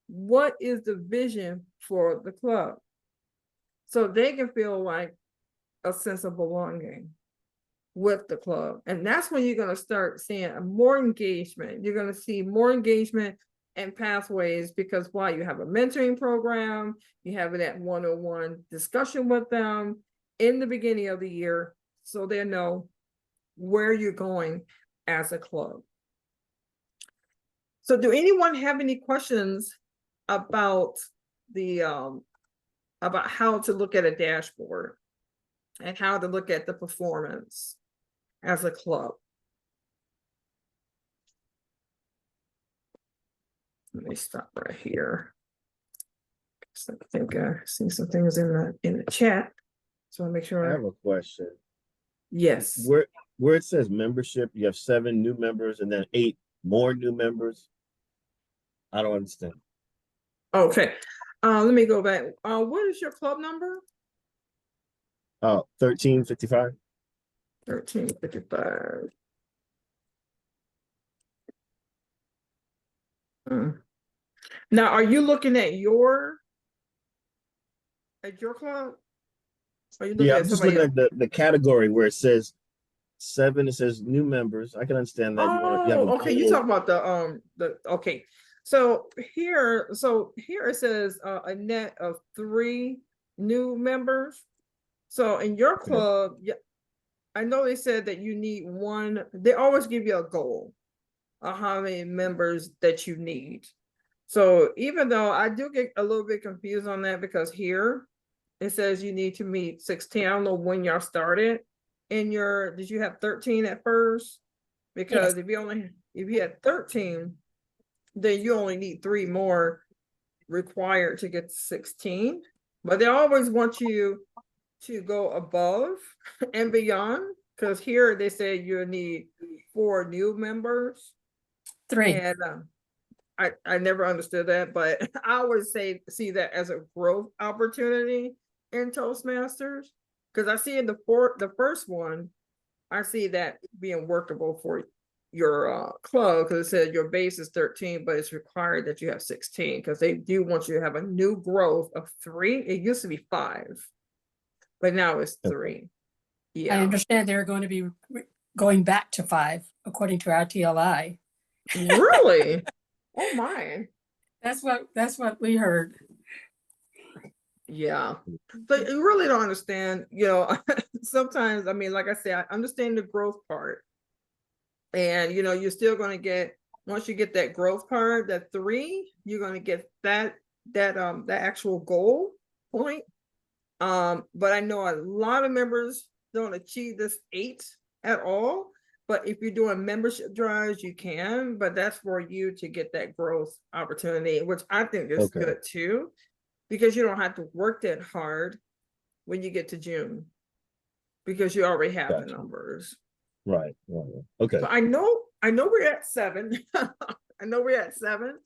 what is the vision for the club, so they can feel like a sense of belonging with the club. And that's when you're going to start seeing more engagement. You're going to see more engagement and pathways, because why? You have a mentoring program, you have that one-on-one discussion with them in the beginning of the year, so they know where you're going as a club. So do anyone have any questions about the about how to look at a dashboard and how to look at the performance as a club? Let me stop right here. So I think I see some things in the chat. So I'll make sure. I have a question. Yes. Where it says membership, you have 7 new members and then 8 more new members. I don't understand. Okay. Let me go back. What is your club number? 1355. 1355. Now, are you looking at your club? Are you looking Yeah, at I'm just somebody looking else? at the category where it says 7. It says new members. I can understand that you want to have a Oh, okay. You goal. talk about the okay. So here it says a net of 3 new members. So in your club, yeah, I know they said that you need one. They always give you a goal of how many members that you need. So even though I do get a little bit confused on that, because here it says you need to meet 16. I don't know when y'all started. Did you have 13 at first? Because if you had 13, then you only need 3 more required to get to 16. But they always want you to go above and beyond, because here they say you need 4 new members. 3. And I never understood that, but I always see that as a growth opportunity in Toastmasters, because I see in the first one, I see that being workable for your club, because it said your base is 13, but it's required that you have 16, because they do want you to have a new growth of 3. It used to be 5, but now it's 3. Yeah, I understand they're going to be going back to 5 according to our TLI. really. Oh my. That's what we heard. Yeah, but you really don't understand, sometimes, I mean, like I said, I understand the growth part, and you're still going to get, once you get that growth part, that 3, you're going to get that actual goal point. But I know a lot of members don't achieve this 8 at all. But if you're doing membership drives, you can, but that's for you to get that growth opportunity, which I think is good too, because you don't have to work that hard when you get to June, because you already have the numbers. Right. Okay. So I know we're at 7. I know we're at 7.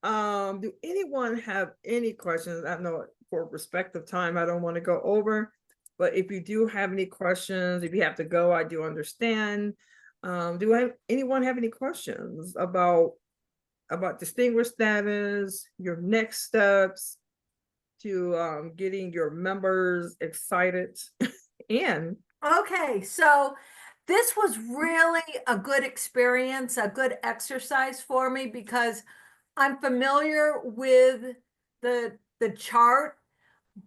Do anyone have any questions? I know for respective time, I don't want to go over, but if you do have any questions, if you have to go, I do understand. Anyone have any questions about distinguished status, your next steps to getting your members excited? And Okay, so this was really a good experience, a good exercise for me, because I'm familiar with the chart,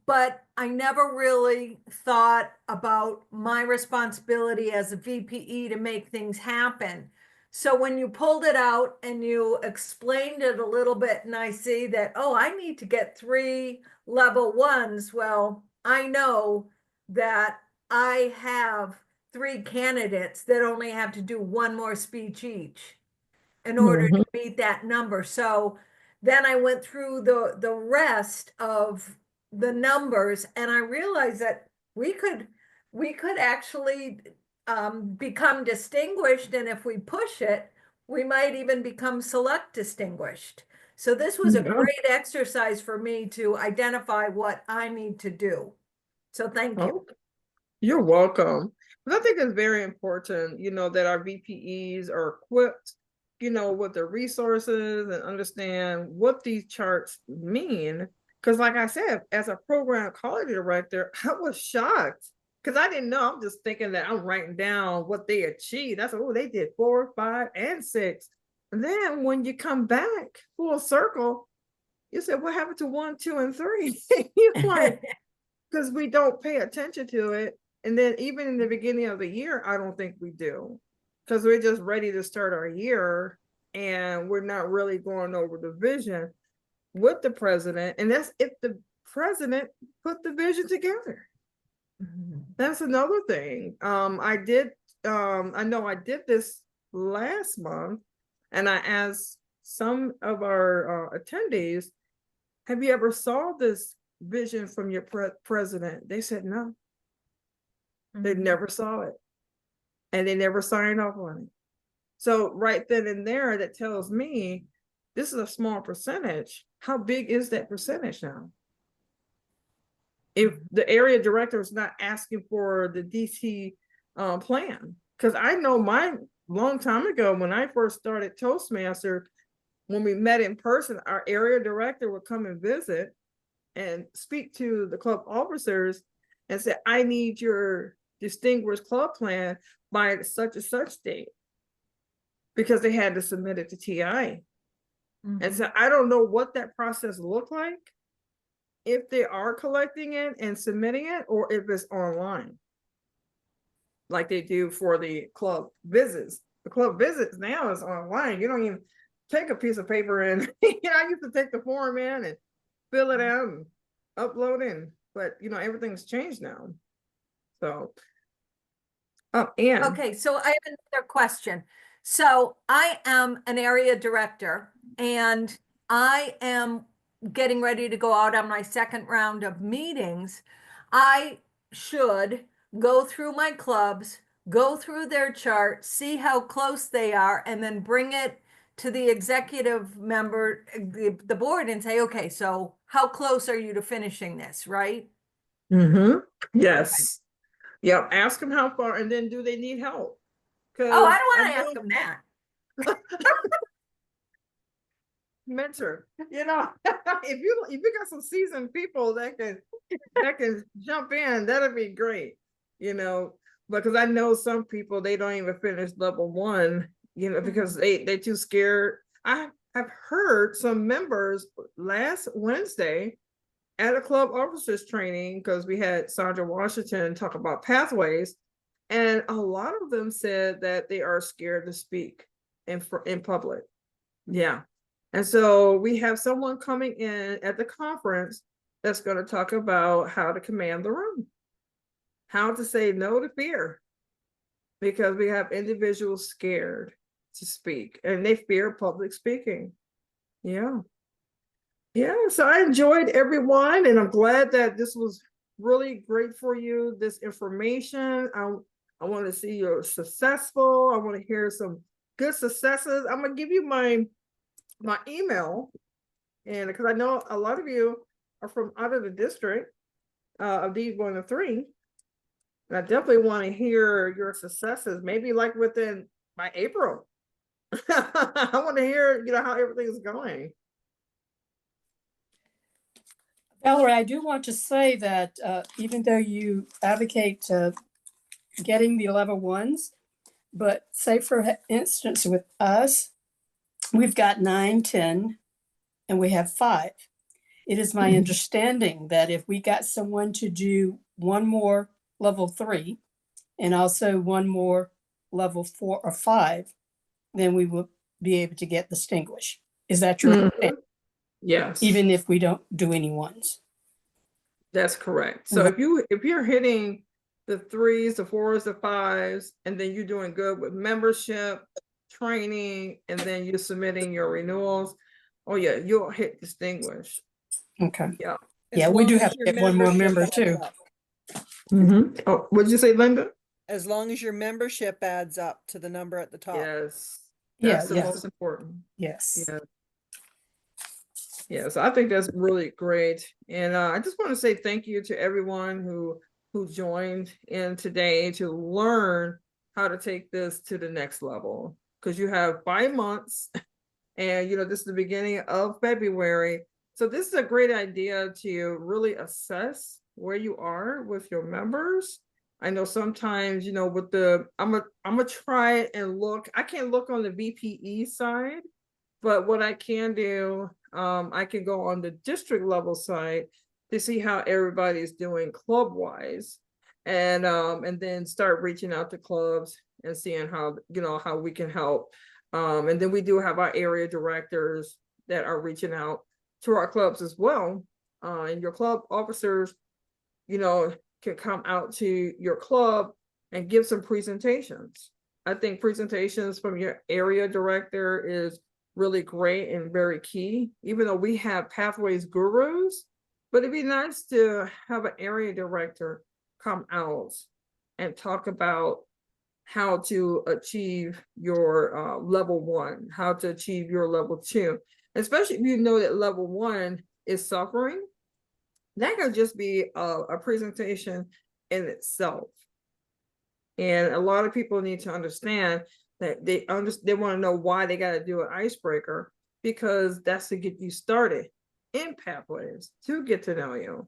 but I never really thought about my responsibility as a VPE to make things happen. So when you pulled it out and you explained it a little bit, and I see that, oh, I need to get 3 level 1s. Well, I know that I have 3 candidates that only have to do 1 more speech each in order to meet that number. So then I went through the rest of the numbers, and I realized that we could actually become distinguished, and if we push it, we might even become select distinguished. So this was a great exercise for me to identify what I need to do. So thank you. You're welcome. But I think it's very important, that our VPEs are equipped, with the resources, and understand what these charts mean. Because like I said, as a program quality director, I was shocked, because I didn't know. I'm just thinking that I'm writing down what they achieved. I said, oh, they did 4, 5, and 6. And then when you come back full circle, you said, what happened to 1, 2, and 3? You're like, because we don't pay attention to it. And then even in the beginning of the year, I don't think we do, because we're just ready to start our year, and we're not really going over the vision with the president. And that's if the president put the vision together. That's another thing. I know I did this last month, and I asked some of our attendees, have you ever saw this vision from your president? They said no. They never saw it, and they never signed off on it. So right then and there, that tells me this is a small percentage. How big is that percentage now? If the area director is not asking for the DT plan, because I know mine long time ago when I first started Toastmaster, when we met in person, our area director would come and visit and speak to the club officers and say, I need your distinguished club plan by such and such date, because they had to submit it to TI. And Mhm. so I don't know what that process looked like, if they are collecting it and submitting it, or if it's online, like they do for the club visits. The club visits now is online. You don't even take a piece of paper and I used to take the form in and fill it out and upload in, but everything's changed now. So, and Okay, so I have another question. So I am an area director and I am getting ready to go out on my second round of meetings. I should go through my clubs, go through their chart, see how close they are, and then bring it to the executive member, the board, and say, okay, so how close are you to finishing this, right? yes, yeah. Ask them how far, and then do they need help? Oh, I Because don't I want to ask know them that. mentor. If you got some seasoned people that can jump in, that'd be great. Because I know some people, they don't even finish level one. Because they're too scared. I've heard some members last Wednesday at a club officers training, because we had Sandra Washington talk about pathways, and a lot of them said that they are scared to speak in public. Yeah. And so we have someone coming in at the conference that's going to talk about how to command the room, how to say no to fear, because we have individuals scared to speak and they fear public speaking. Yeah. Yeah. So I enjoyed everyone, and I'm glad that this was really great for you, this information. I want to see you successful. I want to hear some good successes. I'm going to give you my email, and because I know a lot of you are from out of the district of D1 to 3, and I definitely want to hear your successes, maybe like by April. I want to hear how everything's going. Valerie, I do want to say that even though you advocate getting the level ones, but say for instance with us, we've got 9, 10, and we have 5. It is my understanding that if we got someone to do one more level 3 and also one more level 4 or 5, then we will be able to get distinguished. Is that your understanding? Yes. Even if we don't do any ones. That's correct. So if you're hitting the 3s, the 4s, the 5s, and then you're doing good with membership, training, and then you're submitting your renewals, oh yeah, you'll hit distinguished. Okay. Yeah. Yeah, we do have to get one more member too. Oh, what did you say, Linda? As long as your membership adds up to the number at the top. Yes. Yeah, That's the most important. Yes. Yeah. Yeah, so I think that's really great. And I just want to say thank you to everyone who joined in today to learn how to take this to the next level. Because you have 5 months, and this is the beginning of February. So this is a great idea to really assess where you are with your members. I know sometimes, with I'm gonna try it and look. I can't look on the VPE side, but what I can do, I can go on the district level side to see how everybody's doing club wise, and then start reaching out to clubs and seeing how how we can help. And then we do have our area directors that are reaching out to our clubs as well. And your club officers, can come out to your club and give some presentations. I think presentations from your area director is really great and very key, even though we have pathways gurus, but it'd be nice to have an area director come out and talk about how to achieve your level 1, how to achieve your level 2, especially if you know that level 1 is suffering. That could just be a presentation in itself. And a lot of people need to understand that they want to know why they got to do an icebreaker, because that's to get you started in pathways, to get to know you.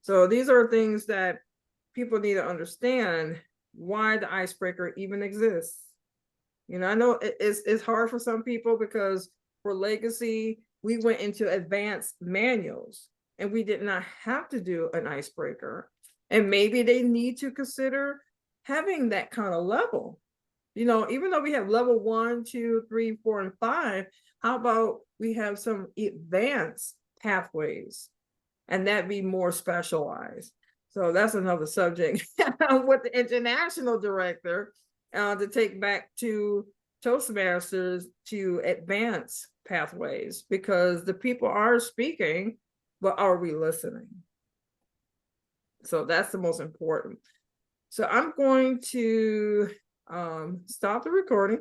So these are things that people need to understand, why the icebreaker even exists. I know it's hard for some people because for legacy, we went into advanced manuals and we did not have to do an icebreaker. And maybe they need to consider having that kind of level. You know, even though we have level 1, 2, 3, 4, and 5, how about we have some advanced pathways and that be more specialized? So that's another subject with the international director to take back to Toastmasters to advance pathways, because the people are speaking, but are we listening? So that's the most important. So I'm going to stop the recording.